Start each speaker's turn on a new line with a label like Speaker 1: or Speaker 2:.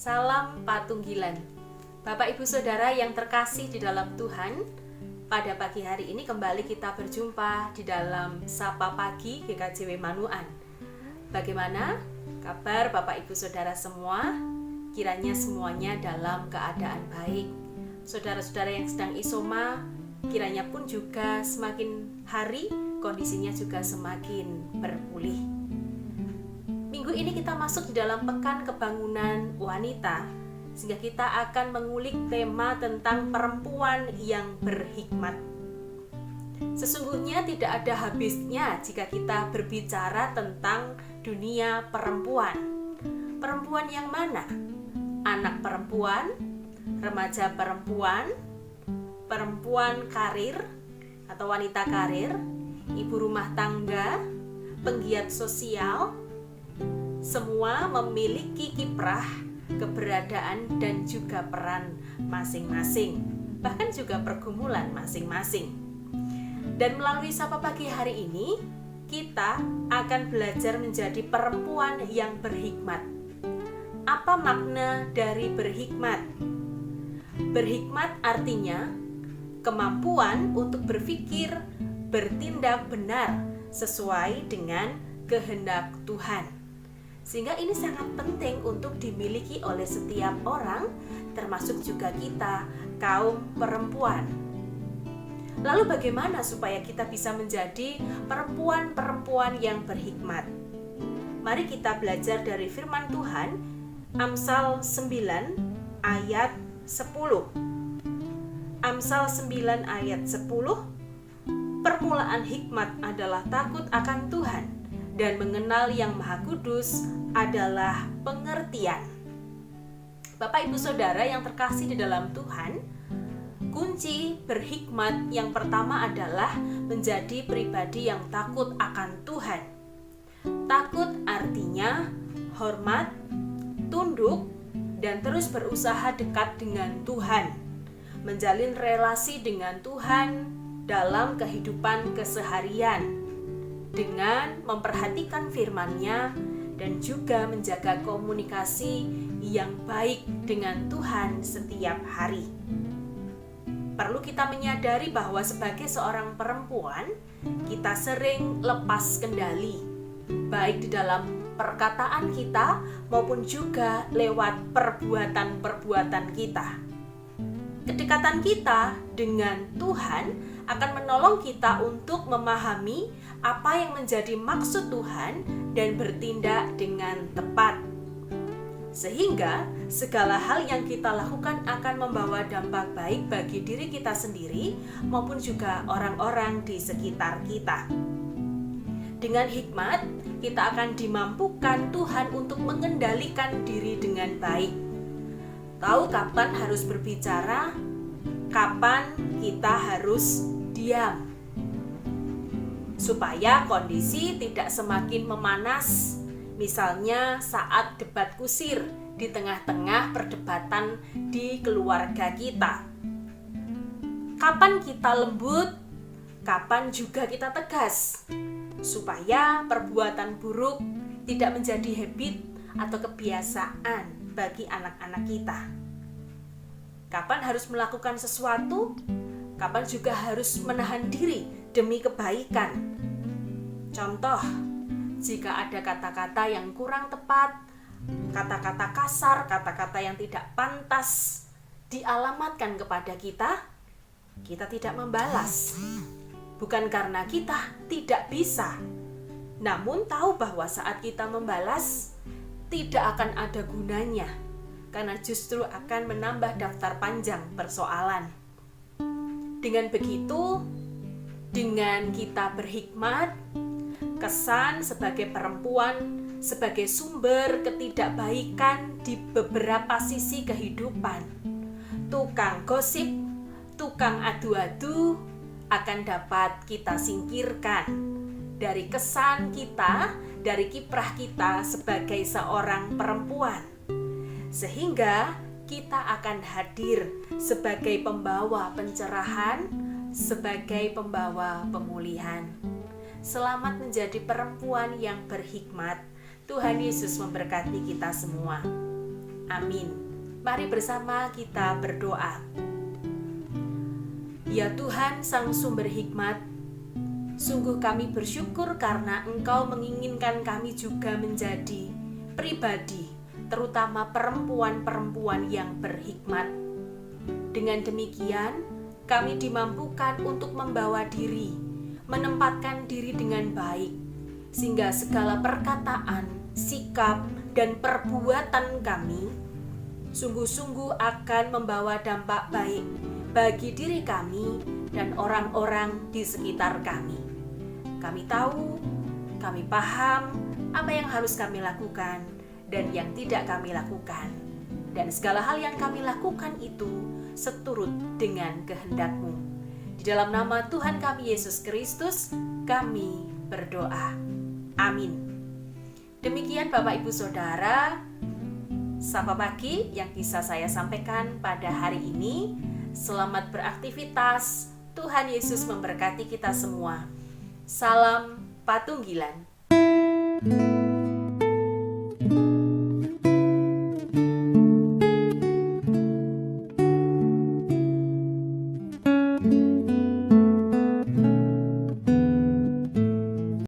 Speaker 1: Salam Patunggilan. Bapak Ibu Saudara yang terkasih di dalam Tuhan, pada pagi hari ini kembali kita berjumpa di dalam Sapa Pagi GKJW Manuan. Bagaimana kabar Bapak Ibu Saudara semua? Kiranya semuanya dalam keadaan baik. Saudara-saudara yang sedang isoma, kiranya pun juga semakin hari kondisinya juga semakin berpulih. Minggu ini kita masuk di dalam Pekan Kebangunan Wanita, sehingga kita akan mengulik tema tentang perempuan yang berhikmat. Sesungguhnya tidak ada habisnya jika kita berbicara tentang dunia perempuan. Perempuan yang mana? Anak perempuan, remaja perempuan, perempuan karir atau wanita karir, ibu rumah tangga, penggiat sosial. Semua memiliki kiprah, keberadaan, dan juga peran masing-masing, bahkan juga pergumulan masing-masing. Dan melalui Sapa Pagi hari ini, kita akan belajar menjadi perempuan yang berhikmat. Apa makna dari berhikmat? Berhikmat artinya kemampuan untuk berpikir, bertindak benar sesuai dengan kehendak Tuhan. Sehingga ini sangat penting untuk dimiliki oleh setiap orang, termasuk juga kita, kaum perempuan. Lalu bagaimana supaya kita bisa menjadi perempuan-perempuan yang berhikmat? Mari kita belajar dari firman Tuhan, Amsal 9 ayat 10. Amsal 9 ayat 10, permulaan hikmat adalah takut akan Tuhan, dan mengenal Yang Maha Kudus adalah pengertian. Bapak Ibu Saudara yang terkasih di dalam Tuhan, kunci berhikmat yang pertama adalah menjadi pribadi yang takut akan Tuhan. Takut artinya hormat, tunduk, dan terus berusaha dekat dengan Tuhan, menjalin relasi dengan Tuhan dalam kehidupan keseharian, dengan memperhatikan firman-Nya dan juga menjaga komunikasi yang baik dengan Tuhan setiap hari. Perlu kita menyadari bahwa sebagai seorang perempuan, kita sering lepas kendali, baik di dalam perkataan kita maupun juga lewat perbuatan-perbuatan kita. Kedekatan kita dengan Tuhan akan menolong kita untuk memahami apa yang menjadi maksud Tuhan dan bertindak dengan tepat. Sehingga segala hal yang kita lakukan akan membawa dampak baik bagi diri kita sendiri maupun juga orang-orang di sekitar kita. Dengan hikmat, kita akan dimampukan Tuhan untuk mengendalikan diri dengan baik. Tahu kapan harus berbicara, kapan kita harus diam, supaya kondisi tidak semakin memanas. Misalnya saat debat kusir di tengah-tengah perdebatan di keluarga kita. Kapan kita lembut, kapan juga kita tegas, supaya perbuatan buruk tidak menjadi habit atau kebiasaan bagi anak-anak kita. Kapan harus melakukan sesuatu, kapan juga harus menahan diri demi kebaikan. Contoh, jika ada kata-kata yang kurang tepat, kata-kata kasar, kata-kata yang tidak pantas dialamatkan kepada kita, kita tidak membalas. Bukan karena kita tidak bisa, namun tahu bahwa saat kita membalas, tidak akan ada gunanya, karena justru akan menambah daftar panjang persoalan. Dengan begitu, dengan kita berhikmat, kesan sebagai perempuan sebagai sumber ketidakbaikan di beberapa sisi kehidupan. Tukang gosip, tukang adu-adu akan dapat kita singkirkan dari kesan kita, dari kiprah kita sebagai seorang perempuan. Sehingga kita akan hadir sebagai pembawa pencerahan, sebagai pembawa pemulihan. Selamat menjadi perempuan yang berhikmat. Tuhan Yesus memberkati kita semua. Amin. Mari bersama kita berdoa. Ya Tuhan, Sang Sumber Hikmat, sungguh kami bersyukur karena Engkau menginginkan kami juga menjadi pribadi, terutama perempuan-perempuan yang berhikmat. Dengan demikian, kami dimampukan untuk membawa diri, menempatkan diri dengan baik, sehingga segala perkataan, sikap, dan perbuatan kami sungguh-sungguh akan membawa dampak baik bagi diri kami dan orang-orang di sekitar kami. Kami tahu, kami paham apa yang harus kami lakukan dan yang tidak kami lakukan. Dan segala hal yang kami lakukan itu seturut dengan kehendak-Mu. Di dalam nama Tuhan kami Yesus Kristus, kami berdoa. Amin. Demikian Bapak Ibu Saudara, Sapa Pagi yang bisa saya sampaikan pada hari ini. Selamat beraktivitas. Tuhan Yesus memberkati kita semua. Salam Patunggilan.